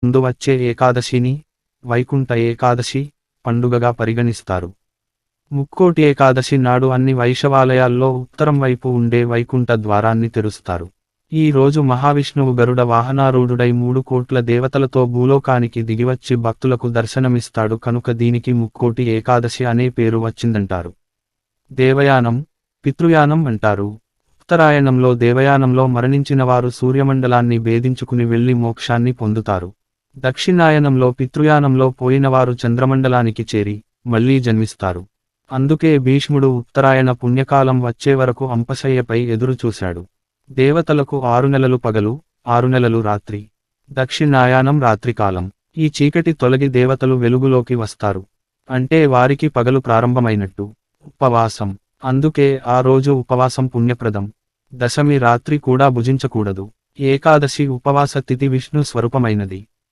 ముందు వచ్చే ఏకాదశిని వైకుంఠ ఏకాదశి పండుగగా పరిగణిస్తారు. ముక్కోటి ఏకాదశి నాడు అన్ని వైశవాలయాల్లో ఉత్తరం వైపు ఉండే వైకుంఠ ద్వారాన్ని తెరుస్తారు. ఈ రోజు మహావిష్ణువు గరుడ వాహనారూఢుడై 3 కోట్ల దేవతలతో భూలోకానికి దిగివచ్చి భక్తులకు దర్శనమిస్తాడు కనుక దీనికి ముక్కోటి ఏకాదశి అనే పేరు వచ్చిందంటారు. దేవయానం, పితృయానం అంటారు. ఉత్తరాయణంలో దేవయానంలో మరణించిన వారు సూర్యమండలాన్ని భేదించుకుని వెళ్లి మోక్షాన్ని పొందుతారు. దక్షిణాయనంలో పితృయానంలో పోయినవారు చంద్రమండలానికి చేరి మళ్లీ జన్మిస్తారు. అందుకే భీష్ముడు ఉత్తరాయణ పుణ్యకాలం వచ్చే వరకు అంపశయ్యపై ఎదురు చూశాడు. దేవతలకు 6 నెలలు పగలు 6 నెలలు రాత్రి. దక్షిణాయానం రాత్రికాలం. ఈ చీకటి తొలగి దేవతలు వెలుగులోకి వస్తారు. అంటే వారికి పగలు ప్రారంభమైనట్టు. ఉపవాసం. అందుకే ఆ రోజు ఉపవాసం పుణ్యప్రదం. దశమి రాత్రి కూడా భుజించకూడదు. ఏకాదశి ఉపవాస తిథి విష్ణు స్వరూపమైనది.